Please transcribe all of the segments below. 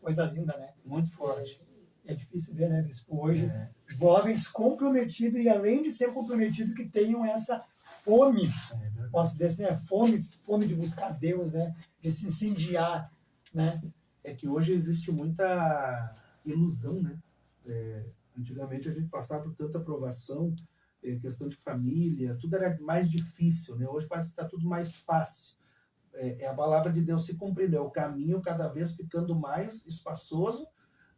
coisa linda, né? Muito forte. É difícil ver, né, Bispo? Hoje, jovens comprometidos e, além de ser comprometidos, que tenham essa fome, posso dizer assim, fome de buscar Deus, né? De se incendiar, né? É que hoje existe muita ilusão, né? Antigamente a gente passava por tanta provação, questão de família, tudo era mais difícil, né? Hoje parece que está tudo mais fácil. É a palavra de Deus se cumprindo, é o caminho cada vez ficando mais espaçoso,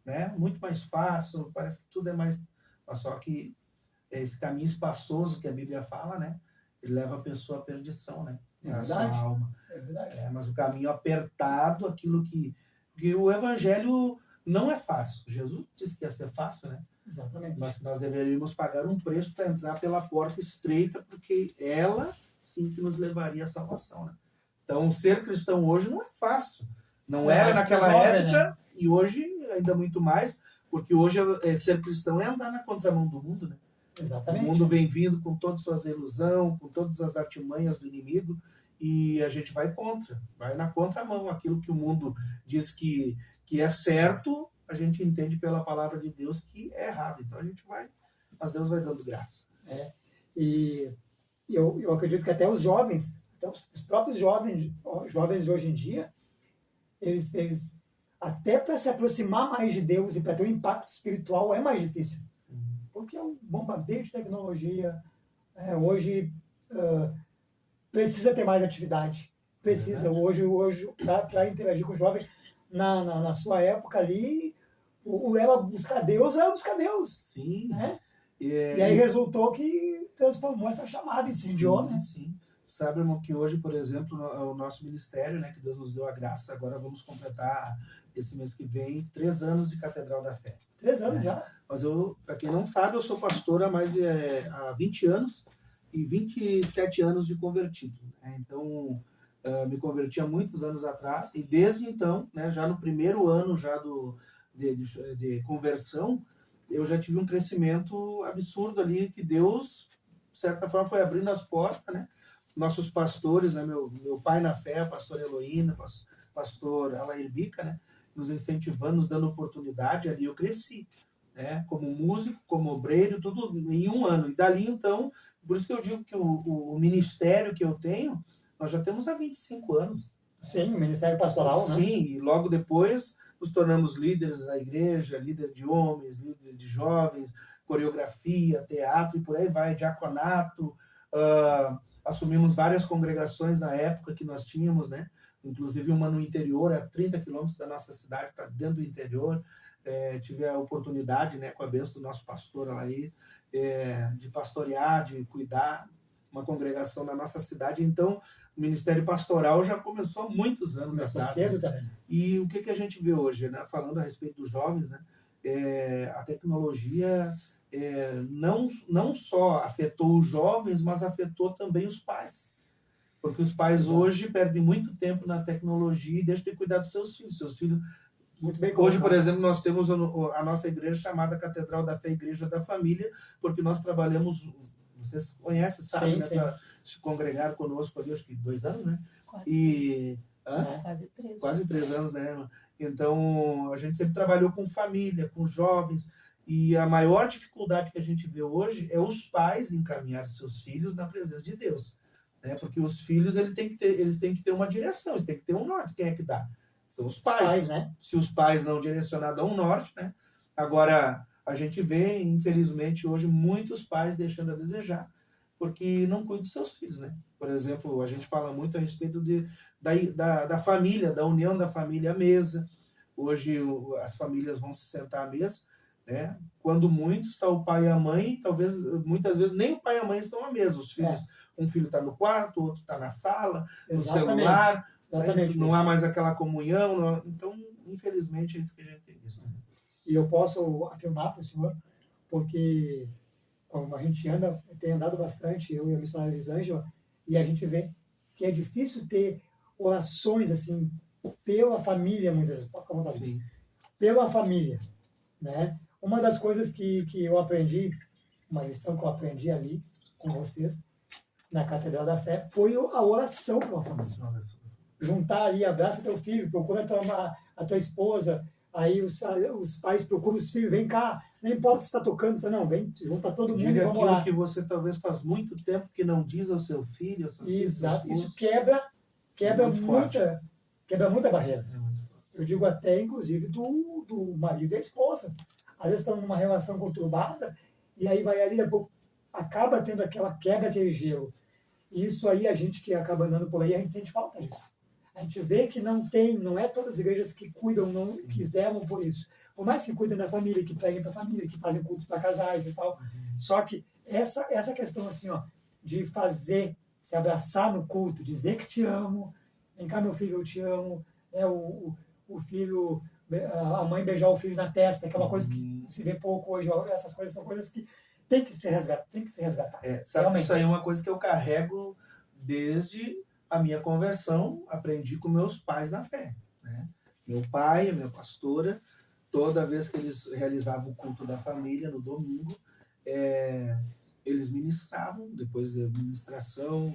né? Muito mais fácil, parece que tudo é mais... Mas só que esse caminho espaçoso que a Bíblia fala, né? Ele leva a pessoa à perdição, né? A sua alma. É verdade. Mas o caminho apertado, aquilo que... Porque o evangelho não é fácil. Jesus disse que ia ser fácil, né? Exatamente. Mas nós deveríamos pagar um preço para entrar pela porta estreita, porque ela sim que nos levaria à salvação, né? Então, ser cristão hoje não é fácil. Não era naquela época, né? E hoje ainda muito mais, porque hoje ser cristão é andar na contramão do mundo, né? Exatamente. O mundo vem vindo com todas as suas ilusões, com todas as artimanhas do inimigo, e a gente vai contra, vai na contramão. Aquilo que o mundo diz que é certo, a gente entende pela palavra de Deus que é errado. Então a gente vai, mas Deus vai dando graça. E eu acredito que até os jovens, os próprios jovens de hoje em dia, eles até para se aproximar mais de Deus e para ter um impacto espiritual é mais difícil. Sim. Porque é um bombardeio de tecnologia. Hoje precisa ter mais atividade. Precisa. Hoje para interagir com o jovem, na sua época ali, o era buscar Deus, era buscar Deus. Sim. Né? E aí resultou que transformou essa chamada, incendiou, né? Sim. Sabe, irmão, que hoje, por exemplo, o nosso ministério, né, que Deus nos deu a graça, agora vamos completar esse mês que vem 3 anos de Catedral da Fé. 3 anos já. Mas para quem não sabe, eu sou pastor há 20 anos e 27 anos de convertido. Né? Então, me converti há muitos anos atrás e desde então, né, já no primeiro ano já de conversão, eu já tive um crescimento absurdo ali, que Deus, de certa forma, foi abrindo as portas, né? Nossos pastores, né? Meu pai na fé, a pastora Heloína, pastor Alair Bica, né? Nos incentivando, nos dando oportunidade, ali eu cresci, né? Como músico, como obreiro, tudo em 1 ano. E dali, então, por isso que eu digo que o ministério que eu tenho, nós já temos há 25 anos. Sim, o ministério pastoral, né? Sim, e logo depois nos tornamos líderes da igreja, líder de homens, líder de jovens, coreografia, teatro e por aí vai, diaconato. Assumimos várias congregações na época que nós tínhamos, né? Inclusive uma no interior, a 30 quilômetros da nossa cidade, para dentro do interior. Tive a oportunidade, né, com a bênção do nosso pastor aí, de pastorear, de cuidar uma congregação na nossa cidade. Então, o Ministério Pastoral já começou há muitos anos atrás. Cedo também. E o que a gente vê hoje, né? Falando a respeito dos jovens, né? A tecnologia não só afetou os jovens, mas afetou também os pais. Porque os pais hoje perdem muito tempo na tecnologia e deixam de cuidar dos seus filhos. Seus filhos... Muito bem. Hoje, por exemplo, nós temos a nossa igreja chamada Catedral da Fé, Igreja da Família, porque nós trabalhamos... Vocês conhecem, sabem, sim, né? Se congregaram conosco ali, acho que 2 anos, né? Quase 3 anos, né? Então, a gente sempre trabalhou com família, com jovens, e a maior dificuldade que a gente vê hoje é os pais encaminhar seus filhos na presença de Deus, né? Porque os filhos eles têm que ter uma direção, eles têm que ter um norte. Quem é que dá? São os pais. Né? Se os pais não direcionados a um norte, né? Agora, a gente vê, infelizmente, hoje, muitos pais deixando a desejar, porque não cuidam dos seus filhos, né? Por exemplo, a gente fala muito a respeito da família, da união da família à mesa. Hoje as famílias vão se sentar à mesa, né? Quando muito está o pai e a mãe, muitas vezes nem o pai e a mãe estão à mesa. Os filhos, um filho está no quarto, o outro está na sala, no celular. Exatamente. Não há mais aquela comunhão. Então, infelizmente, é isso que a gente tem visto. E eu posso afirmar para o senhor, porque como a gente tem andado bastante, eu e a missionária Elisângela, e a gente vê que é difícil ter orações assim pela família, muitas vezes. Pela família, né? Uma das coisas que eu aprendi, uma lição que eu aprendi ali com vocês, na Catedral da Fé, foi a oração pela família. Juntar ali, abraça teu filho, procura a tua esposa, Aí os pais procuram os filhos, vem cá, não importa se está tocando, não, vem, junta todo mundo e Diga vamos aquilo lá. que você talvez faz muito tempo que não diz ao seu filho, ao seu filho, Exato, ao seu isso esposo. quebra Muito forte. muita barreira. É muito forte. Eu digo até, inclusive, do marido e da esposa. Às vezes estão numa relação conturbada, e aí vai ali, acaba tendo aquela quebra, aquele gelo. E isso aí, a gente que acaba andando por aí, a gente sente falta disso. A gente vê que não é todas as igrejas que cuidam, não quiseram por isso. Por mais que cuidem da família, que preguem para a família, que fazem cultos para casais e tal. Só que essa questão assim, ó, de fazer, se abraçar no culto, dizer que te amo, vem cá meu filho, eu te amo, né, o filho, a mãe beijar o filho na testa, que é uma coisa que se vê pouco hoje. Ó, essas coisas são coisas que tem que ser resgatadas. Sabe que isso aí é uma coisa que eu carrego desde a minha conversão, aprendi com meus pais na fé. Né? Meu pai, a minha pastora, toda vez que eles realizavam o culto da família no domingo, eles ministravam, depois da ministração,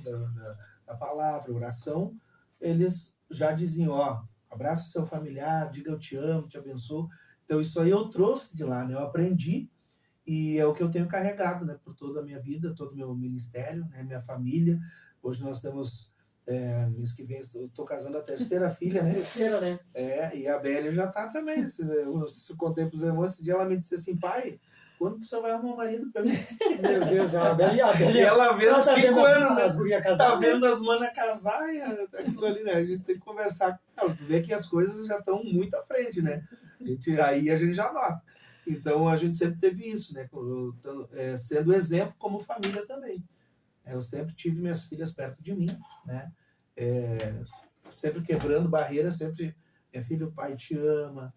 da palavra, oração, eles já diziam, ó, abraça o seu familiar, diga eu te amo, te abençoo. Então isso aí eu trouxe de lá, né? Eu aprendi e é o que eu tenho carregado, né? Por toda a minha vida, todo o meu ministério, né? Minha família. Hoje nós temos, mês que vem, eu estou casando a terceira filha, né? Terceira, né? E a Bélia já está também. Se eu contei para os irmãos, esse dia ela me disse assim, pai, quando você vai arrumar um marido para mim? Meu Deus, a Bélia, E ela vendo 5 anos, né? as gurias casar, Tá vendo as manas casar e aquilo ali, né? A gente tem que conversar com elas. Tu vê que as coisas já estão muito à frente, né? Aí a gente já nota. Então a gente sempre teve isso, né? Sendo exemplo como família também. Eu sempre tive minhas filhas perto de mim, né? Sempre quebrando barreiras, sempre, minha filha, o pai te ama,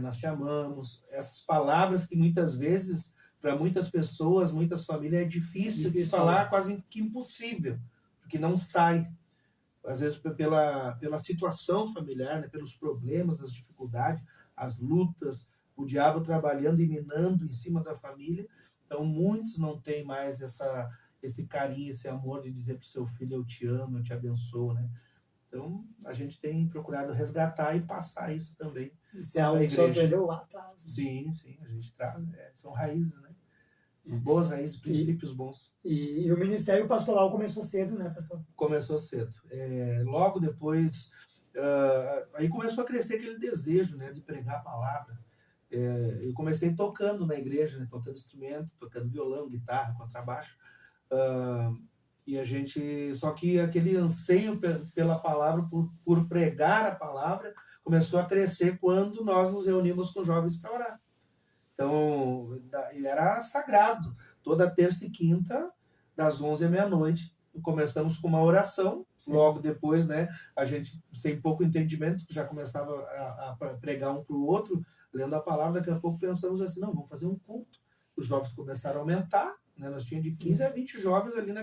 nós te amamos. Essas palavras que muitas vezes, para muitas pessoas, muitas famílias, é difícil de falar, quase que impossível, porque não sai. Às vezes pela situação familiar, né? Pelos problemas, as dificuldades, as lutas, o diabo trabalhando e minando em cima da família. Então muitos não têm mais esse carinho, esse amor de dizer para o seu filho, eu te amo, eu te abençoo, né? Então, a gente tem procurado resgatar e passar isso também. Isso é algo que só aprendeu lá atrás. Sim, a gente traz. São raízes, né? Boas raízes, princípios bons. E o ministério pastoral começou cedo, né, pastor? Começou cedo. Logo depois, aí começou a crescer aquele desejo, né, de pregar a palavra. Eu comecei tocando na igreja, né, tocando instrumento, tocando violão, guitarra, contrabaixo. E a gente, só que aquele anseio pela palavra, por pregar a palavra, começou a crescer quando nós nos reunimos com jovens para orar. Então, era sagrado. Toda terça e quinta, das 11 à meia-noite, começamos com uma oração. Sim. Logo depois, né, a gente, sem pouco entendimento, já começava a pregar um para o outro, lendo a palavra. Daqui a pouco pensamos assim, não, vamos fazer um culto. Os jovens começaram a aumentar. Né? Nós tínhamos de 15 a 20 jovens ali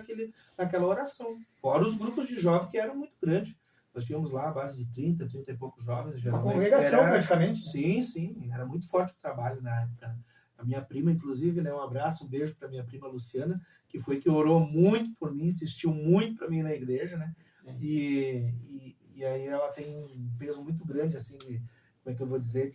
naquela oração. Fora os grupos de jovens que eram muito grandes. Nós tínhamos lá a base de 30 e poucos jovens. Uma congregação, praticamente. Sim. Era muito forte o trabalho na época. A minha prima, inclusive, né, um abraço, um beijo para minha prima Luciana, que orou muito por mim, insistiu muito para mim na igreja, né? E aí ela tem um peso muito grande, assim, como é que eu vou dizer,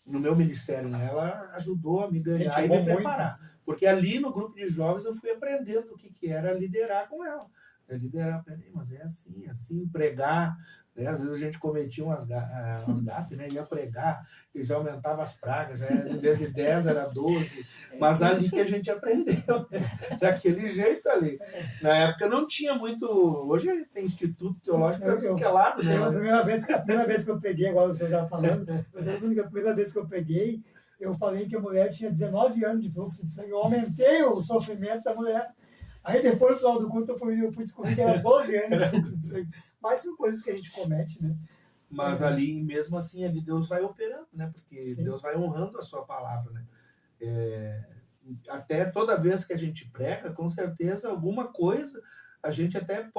no meu ministério, né? Ela ajudou a me ganhar e me preparar. Muito. Porque ali no grupo de jovens eu fui aprendendo o que era liderar com ela. Liderar, mas é assim, pregar. Né? Às vezes a gente cometia umas gafes, né? Ia pregar e já aumentava as pragas, né? Em vez de 10 era 12. Mas ali que a gente aprendeu, né? Daquele jeito ali. Na época não tinha muito. Hoje tem Instituto Teológico para tudo que é lado, né? A primeira vez que eu peguei, agora o senhor já falando, a primeira vez que eu peguei, eu falei que a mulher tinha 19 anos de fluxo de sangue. Eu aumentei o sofrimento da mulher. Aí depois, no final do culto, eu fui descobrir que era 12 anos de fluxo de sangue. Mas são coisas que a gente comete, né? Mas ali, mesmo assim, ali Deus vai operando, né? Porque sim, Deus vai honrando a sua palavra, né? Até toda vez que a gente prega, com certeza, alguma coisa, a gente até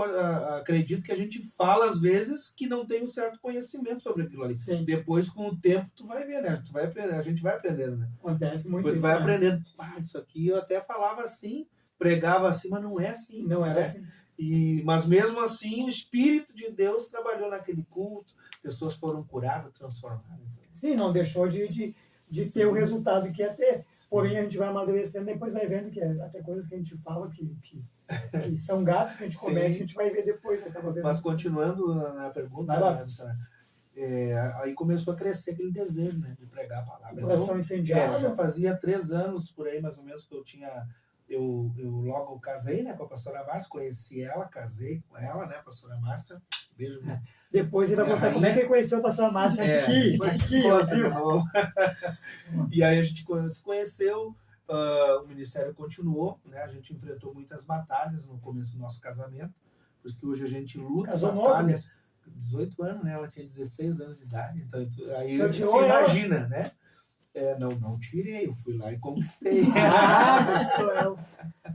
acredita que a gente fala, às vezes, que não tem um certo conhecimento sobre aquilo ali. Sim. Depois, com o tempo, tu vai ver, né? A gente vai aprendendo, né? Acontece muito isso. Tu vai aprendendo. Isso aqui eu até falava assim, pregava assim, mas não é assim. Não era assim. Mas mesmo assim, o Espírito de Deus trabalhou naquele culto, pessoas foram curadas, transformadas. Sim, não deixou de Sim. ter o resultado que ia ter. Porém, a gente vai amadurecendo e depois vai vendo que até coisas que a gente fala que são gatos que a gente Sim. comete, a gente vai ver depois. Acaba vendo. Mas continuando na pergunta, Vai lá. né, missionário, aí começou a crescer aquele desejo, né, de pregar a O palavra. coração Então, incendiado. já fazia 3 anos, por aí mais ou menos, que eu logo casei, né, com a pastora Márcia, conheci ela, casei com ela, né, pastora Márcia, beijo. Depois ele vai Minha contar como é que ele conheceu o pastor Márcio aqui, depois ao conta de vivo. novo. E aí a gente se conheceu, o ministério continuou, né, a gente enfrentou muitas batalhas no começo do nosso casamento, por isso que hoje a gente luta, Casou batalha. novo, mesmo. 18 anos, né? Ela tinha 16 anos de idade, então aí Você você tirou ela? imagina, né? Não tirei, eu fui lá e conquistei. Abençoou.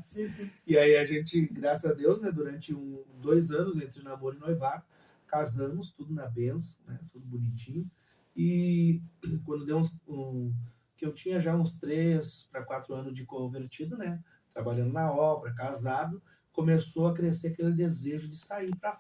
Sim, sim. E aí a gente, graças a Deus, né, durante 2 anos entre namoro e noivado, casamos, tudo na benção, né, tudo bonitinho. E quando deu que eu tinha já uns 3 para 4 anos de convertido, né, trabalhando na obra, casado, começou a crescer aquele desejo de sair para